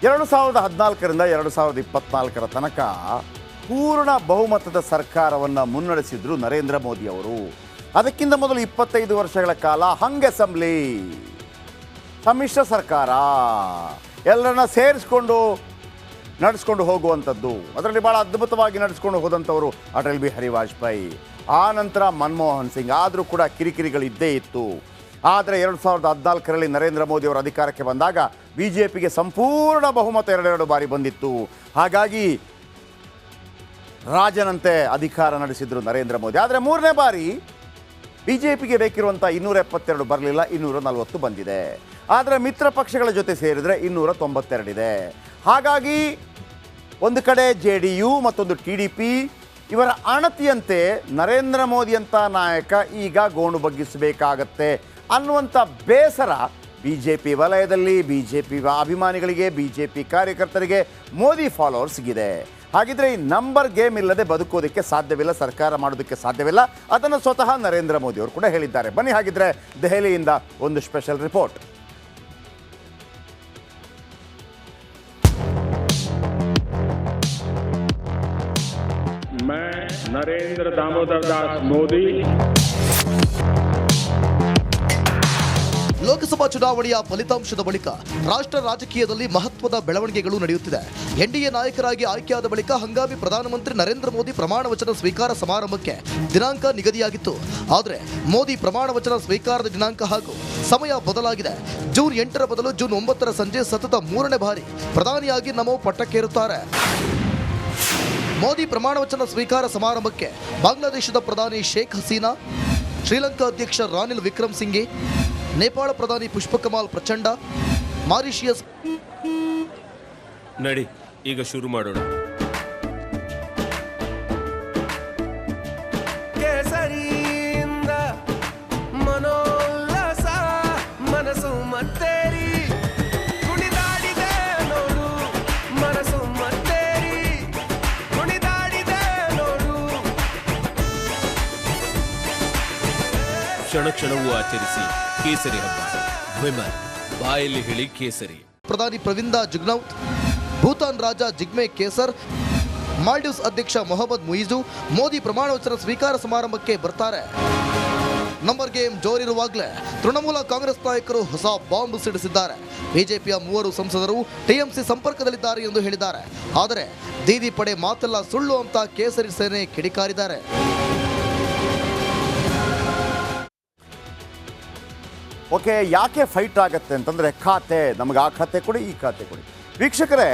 2014ರಿಂದ 2024 ತನಕ ಪೂರ್ಣ ಬಹುಮತದ ಸರ್ಕಾರವನ್ನು ಮುನ್ನಡೆಸಿದ್ರು ನರೇಂದ್ರ ಮೋದಿ ಅವರು. ಅದಕ್ಕಿಂತ ಮೊದಲು 25 ವರ್ಷಗಳ ಕಾಲ ಹಂಗ್ ಅಸೆಂಬ್ಲಿ, ಸಮ್ಮಿಶ್ರ ಸರ್ಕಾರ, ಎಲ್ಲರನ್ನ ಸೇರಿಸ್ಕೊಂಡು ನಡೆಸ್ಕೊಂಡು ಹೋಗುವಂಥದ್ದು. ಅದರಲ್ಲಿ ಭಾಳ ಅದ್ಭುತವಾಗಿ ನಡೆಸ್ಕೊಂಡು ಹೋದಂಥವರು ಅಟಲ್ ಬಿಹಾರಿ ವಾಜಪೇಯಿ, ಆ ನಂತರ ಮನಮೋಹನ್ ಸಿಂಗ್. ಆದರೂ ಕೂಡ ಕಿರಿಕಿರಿಗಳಿದ್ದೇ ಇತ್ತು. ಆದರೆ 2014ರಲ್ಲಿ ನರೇಂದ್ರ ಮೋದಿ ಅವರು ಅಧಿಕಾರಕ್ಕೆ ಬಂದಾಗ BJPಗೆ ಸಂಪೂರ್ಣ ಬಹುಮತ 2 ಬಾರಿ ಬಂದಿತ್ತು. ಹಾಗಾಗಿ ರಾಜನಂತೆ ಅಧಿಕಾರ ನಡೆಸಿದ್ರು ನರೇಂದ್ರ ಮೋದಿ. ಆದರೆ 3ನೇ ಬಾರಿ BJPಗೆ ಬೇಕಿರುವಂಥ 272 ಬರಲಿಲ್ಲ, 240 ಬಂದಿದೆ. ಆದರೆ ಮಿತ್ರ ಪಕ್ಷಗಳ ಜೊತೆ ಸೇರಿದರೆ 292 ಇದೆ. ಹಾಗಾಗಿ ಒಂದು ಕಡೆ JDU ಮತ್ತೊಂದು TDP ಇವರ ಅಣತಿಯಂತೆ ನರೇಂದ್ರ ಮೋದಿಯಂಥ ನಾಯಕ ಈಗ ಗೋಣು ಬಗ್ಗಿಸಬೇಕಾಗತ್ತೆ ಅನ್ನುವಂಥ ಬೇಸರ BJP ವಲಯದಲ್ಲಿ, BJP ಅಭಿಮಾನಿಗಳಿಗೆ, BJP ಕಾರ್ಯಕರ್ತರಿಗೆ, ಮೋದಿ ಫಾಲೋವರ್ಸ್ಗಿದೆ. ಹಾಗಿದ್ರೆ ಈ ನಂಬರ್ ಗೇಮ್ ಇಲ್ಲದೆ ಬದುಕೋದಕ್ಕೆ ಸಾಧ್ಯವಿಲ್ಲ, ಸರ್ಕಾರ ಮಾಡೋದಕ್ಕೆ ಸಾಧ್ಯವಿಲ್ಲ. ಅದನ್ನು ಸ್ವತಃ ನರೇಂದ್ರ ಮೋದಿ ಅವರು ಕೂಡ ಹೇಳಿದ್ದಾರೆ. ಬನ್ನಿ ಹಾಗಿದ್ರೆ ದೆಹಲಿಯಿಂದ ಒಂದು ಸ್ಪೆಷಲ್ ರಿಪೋರ್ಟ್. मैं नरेंद्र दामोदर दास मोदी ಲೋಕಸಭಾ ಚುನಾವಣೆಯ ಫಲಿತಾಂಶದ ಬಳಿಕ ರಾಷ್ಟ್ರ ರಾಜಕೀಯದಲ್ಲಿ ಮಹತ್ವದ ಬೆಳವಣಿಗೆಗಳು ನಡೆಯುತ್ತಿದೆ. ಎನ್ಡಿಎ ನಾಯಕರಾಗಿ ಆಯ್ಕೆಯಾದ ಬಳಿಕ ಹಂಗಾಮಿ ಪ್ರಧಾನಮಂತ್ರಿ ನರೇಂದ್ರ ಮೋದಿ ಪ್ರಮಾಣ ವಚನ ಸ್ವೀಕಾರ ಸಮಾರಂಭಕ್ಕೆ ದಿನಾಂಕ ನಿಗದಿಯಾಗಿತ್ತು. ಆದರೆ ಮೋದಿ ಪ್ರಮಾಣ ವಚನ ಸ್ವೀಕಾರದ ದಿನಾಂಕ ಹಾಗೂ ಸಮಯ ಬದಲಾಗಿದೆ. ಜೂನ್ 8ರ ಬದಲು ಜೂನ್ 9ರ ಸಂಜೆ ಸತತ 3ನೇ ಬಾರಿ ಪ್ರಧಾನಿಯಾಗಿ ನಮೋ ಪಟ್ಟಕ್ಕೇರುತ್ತಾರೆ. ಮೋದಿ ಪ್ರಮಾಣ ವಚನ ಸ್ವೀಕಾರ ಸಮಾರಂಭಕ್ಕೆ ಬಾಂಗ್ಲಾದೇಶದ ಪ್ರಧಾನಿ ಶೇಖ್ ಹಸೀನಾ, ಶ್ರೀಲಂಕಾ ಅಧ್ಯಕ್ಷ ರಾನಿಲ್ ವಿಕ್ರಮ್ ಸಿಂಘೆ, ನೇಪಾಳ ಪ್ರಧಾನಿ ಪುಷ್ಪಕಮಾಲ್ ಪ್ರಚಂಡ, ಮಾರಿಷಿಯಸ್. ನಡಿ ಈಗ ಶುರು ಮಾಡೋಣ. ಕೇಸರಿಯಿಂದ ಮನೋಲ್ಲಾಸ ಮನಸ್ಸು ಮತ್ತೇರಿ ಕುಣಿದಾಡಿದೆ ನೋಡು, ಮನಸ್ಸು ಮತ್ತೇರಿ ಕುಣಿದಾಡಿದೆ ನೋಡು. ಕ್ಷಣ ಕ್ಷಣವೂ ಆಚರಿಸಿ ಕೇಸರಿ ಹಬ್ಬ. ವಿಮಲ್ ಬಾಯಲ್ಲಿ ಹೇಳಿ ಕೇಸರಿ. ಪ್ರಧಾನಿ ಪ್ರವಿಂದ ಜುಗ್ನೌತ್, ಭೂತಾನ್ ರಾಜ ಜಿಗ್ಮೆ ಕೇಸರ್, ಮಾಲ್ಡೀವ್ಸ್ ಅಧ್ಯಕ್ಷ ಮೊಹಮ್ಮದ್ ಮುಯಿಜು ಮೋದಿ ಪ್ರಮಾಣ ವಚನ ಸ್ವೀಕಾರ ಸಮಾರಂಭಕ್ಕೆ ಬರ್ತಾರೆ. ನಂಬರ್ ಗೇಮ್ ಜೋರಿರುವಾಗಲೇ ತೃಣಮೂಲ ಕಾಂಗ್ರೆಸ್ ನಾಯಕರು ಹೊಸ ಬಾಂಬ್ ಸಿಡಿಸಿದ್ದಾರೆ. ಬಿಜೆಪಿಯ 3 ಸಂಸದರು TMC ಸಂಪರ್ಕದಲ್ಲಿದ್ದಾರೆ ಎಂದು ಹೇಳಿದ್ದಾರೆ. ಆದರೆ ದೀದಿ ಪಡೆ ಮಾತೆಲ್ಲ ಸುಳ್ಳು ಅಂತ ಕೇಸರಿ ಸೇನೆ ಕಿಡಿಕಾರಿದ್ದಾರೆ. ಓಕೆ, ಯಾಕೆ ಫೈಟ್ ಆಗುತ್ತೆ ಅಂತಂದರೆ ಖಾತೆ, ನಮಗೆ ಆ ಖಾತೆ ಕೊಡಿ, ಈ ಖಾತೆ ಕೊಡಿ. ವೀಕ್ಷಕರೇ,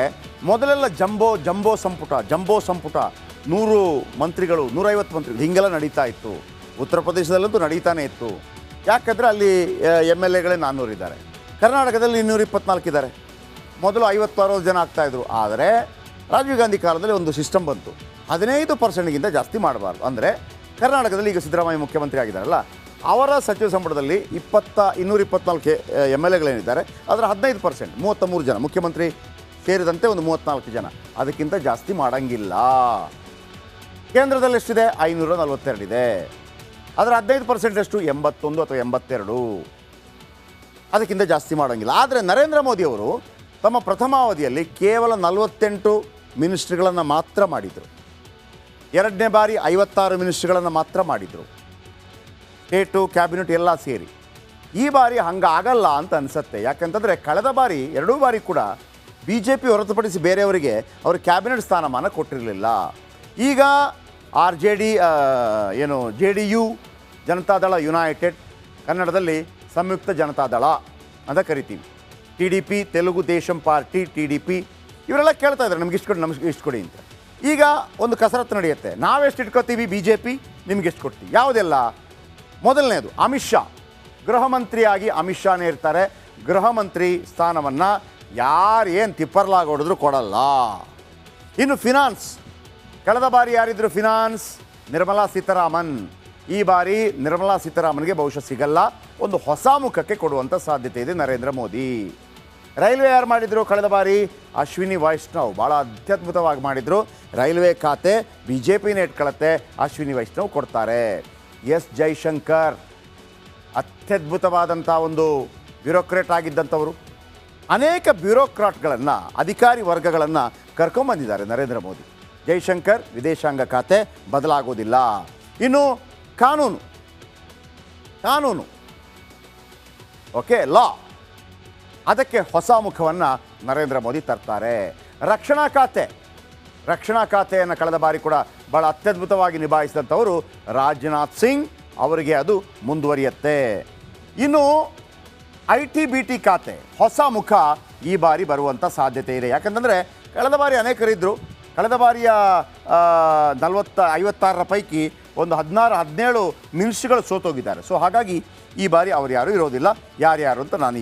ಮೊದಲೆಲ್ಲ ಜಂಬೋ ಸಂಪುಟ 100 ಮಂತ್ರಿಗಳು, 150 ಮಂತ್ರಿಗಳು ಹೀಗೆಲ್ಲ ನಡೀತಾ ಇತ್ತು. ಉತ್ತರ ಪ್ರದೇಶದಲ್ಲಂತೂ ನಡೀತಾನೆ ಇತ್ತು. ಯಾಕಂದರೆ ಅಲ್ಲಿ MLAಗಳೇ 400 ಇದ್ದಾರೆ. ಕರ್ನಾಟಕದಲ್ಲಿ 224 ಇದ್ದಾರೆ. ಮೊದಲು 50-60 ಜನ ಆಗ್ತಾಯಿದ್ರು. ಆದರೆ ರಾಜೀವ್ ಗಾಂಧಿ ಕಾಲದಲ್ಲಿ ಒಂದು ಸಿಸ್ಟಮ್ ಬಂತು, 15%ಗಿಂತ ಜಾಸ್ತಿ ಮಾಡಬಾರ್ದು. ಅಂದರೆ ಕರ್ನಾಟಕದಲ್ಲಿ ಈಗ ಸಿದ್ದರಾಮಯ್ಯ ಮುಖ್ಯಮಂತ್ರಿ ಆಗಿದ್ದಾರಲ್ಲ, ಅವರ ಸಚಿವ ಸಂಪುಟದಲ್ಲಿ 224 MLAಗಳೇನಿದ್ದಾರೆ ಅದರ 15%, 33 ಜನ, ಮುಖ್ಯಮಂತ್ರಿ ಸೇರಿದಂತೆ ಒಂದು 34 ಜನ, ಅದಕ್ಕಿಂತ ಜಾಸ್ತಿ ಮಾಡೋಂಗಿಲ್ಲ. ಕೇಂದ್ರದಲ್ಲಿ ಎಷ್ಟಿದೆ? 542 ಇದೆ. ಅದರ 15% ಎಷ್ಟು? 81 ಅಥವಾ 82. ಅದಕ್ಕಿಂತ ಜಾಸ್ತಿ ಮಾಡೋಂಗಿಲ್ಲ. ಆದರೆ ನರೇಂದ್ರ ಮೋದಿಯವರು ತಮ್ಮ ಪ್ರಥಮಾವಧಿಯಲ್ಲಿ ಕೇವಲ 48 ಮಿನಿಸ್ಟ್ರಿಗಳನ್ನು ಮಾತ್ರ ಮಾಡಿದರು. 2ನೇ ಬಾರಿ 56 ಮಿನಿಸ್ಟ್ರಿಗಳನ್ನು ಮಾತ್ರ ಮಾಡಿದರು, ಸ್ಟೇಟು ಕ್ಯಾಬಿನೆಟ್ ಎಲ್ಲ ಸೇರಿ. ಈ ಬಾರಿ ಹಂಗಾಗಲ್ಲ ಅಂತ ಅನಿಸುತ್ತೆ. ಯಾಕಂತಂದರೆ ಕಳೆದ ಬಾರಿ 2 ಬಾರಿ ಕೂಡ BJP ಹೊರತುಪಡಿಸಿ ಬೇರೆಯವರಿಗೆ ಅವರು ಕ್ಯಾಬಿನೆಟ್ ಸ್ಥಾನಮಾನ ಕೊಟ್ಟಿರಲಿಲ್ಲ. ಈಗ JDU, ಜನತಾದಳ ಯುನೈಟೆಡ್, ಕನ್ನಡದಲ್ಲಿ ಸಂಯುಕ್ತ ಜನತಾದಳ ಅಂತ ಕರಿತೀವಿ. TDP, Telugu Desam party, TDP ಇವರೆಲ್ಲ ಕೇಳ್ತಾ ಇದ್ದಾರೆ ನಮ್ಗೆ ಇಷ್ಟು ಕೊಡಿ ಅಂತ. ಈಗ ಒಂದು ಕಸರತ್ತು ನಡೆಯುತ್ತೆ, ನಾವೆಷ್ಟು ಇಟ್ಕೋತೀವಿ BJP, ನಿಮ್ಗೆ ಎಷ್ಟು ಕೊಡ್ತೀವಿ. ಯಾವುದೆಲ್ಲ? ಮೊದಲನೇದು ಅಮಿತ್ ಶಾ, ಗೃಹ ಮಂತ್ರಿಯಾಗಿ ಅಮಿತ್ ಶಾನೇ ಇರ್ತಾರೆ. ಗೃಹ ಮಂತ್ರಿ ಸ್ಥಾನವನ್ನು ಯಾರು ಏನು ತಿಪ್ಪರ್ಲಾಗಿ ಹೊಡೆದ್ರು ಕೊಡಲ್ಲ. ಇನ್ನು ಫಿನಾನ್ಸ್, ಕಳೆದ ಬಾರಿ ಯಾರಿದ್ರು ಫಿನಾನ್ಸ್? ನಿರ್ಮಲಾ ಸೀತಾರಾಮನ್. ಈ ಬಾರಿ ನಿರ್ಮಲಾ ಸೀತಾರಾಮನ್ಗೆ ಬಹುಶಃ ಸಿಗಲ್ಲ, ಒಂದು ಹೊಸ ಮುಖಕ್ಕೆ ಕೊಡುವಂಥ ಸಾಧ್ಯತೆ ಇದೆ ನರೇಂದ್ರ ಮೋದಿ. ರೈಲ್ವೆ ಯಾರು ಮಾಡಿದರು ಕಳೆದ ಬಾರಿ? ಅಶ್ವಿನಿ ವೈಷ್ಣವ್ ಭಾಳ ಅತ್ಯದ್ಭುತವಾಗಿ ಮಾಡಿದರು. ರೈಲ್ವೆ ಖಾತೆ BJPನೇ ಇಟ್ಕೊಳ್ಳುತ್ತೆ, ಅಶ್ವಿನಿ ವೈಷ್ಣವ್ ಕೊಡ್ತಾರೆ. ಎಸ್ ಜೈಶಂಕರ್ ಅತ್ಯದ್ಭುತವಾದಂಥ ಒಂದು ಬ್ಯೂರೋಕ್ರೇಟ್ ಆಗಿದ್ದಂಥವರು, ಅನೇಕ ಬ್ಯೂರೋಕ್ರಾಟ್ಗಳನ್ನು ಅಧಿಕಾರಿ ವರ್ಗಗಳನ್ನು ಕರ್ಕೊಂಬಂದಿದ್ದಾರೆ ನರೇಂದ್ರ ಮೋದಿ. ಜೈಶಂಕರ್ ವಿದೇಶಾಂಗ ಖಾತೆ ಬದಲಾಗೋದಿಲ್ಲ. ಇನ್ನು ಕಾನೂನು ಓಕೆ, ಲಾ, ಅದಕ್ಕೆ ಹೊಸ ಮುಖವನ್ನು ನರೇಂದ್ರ ಮೋದಿ ತರ್ತಾರೆ. ರಕ್ಷಣಾ ಖಾತೆಯನ್ನು ಕಳೆದ ಬಾರಿ ಕೂಡ ಭಾಳ ಅತ್ಯದ್ಭುತವಾಗಿ ನಿಭಾಯಿಸಿದಂಥವರು ರಾಜನಾಥ್ ಸಿಂಗ್, ಅವರಿಗೆ ಅದು ಮುಂದುವರಿಯುತ್ತೆ. ಇನ್ನು IT-BT ಖಾತೆ ಹೊಸ ಮುಖ ಈ ಬಾರಿ ಬರುವಂಥ ಸಾಧ್ಯತೆ ಇದೆ. ಯಾಕಂತಂದರೆ ಕಳೆದ ಬಾರಿ ಅನೇಕರಿದ್ದರು. ಕಳೆದ ಬಾರಿಯ 56 ಪೈಕಿ ಒಂದು 16-17 ಮಿನಿಸ್ಟ್ರಿಗಳು ಸೋತೋಗಿದ್ದಾರೆ. ಸೊ ಹಾಗಾಗಿ ಈ ಬಾರಿ ಅವರು ಯಾರೂ ಇರೋದಿಲ್ಲ. ಯಾರ್ಯಾರು ಅಂತ ನಾನು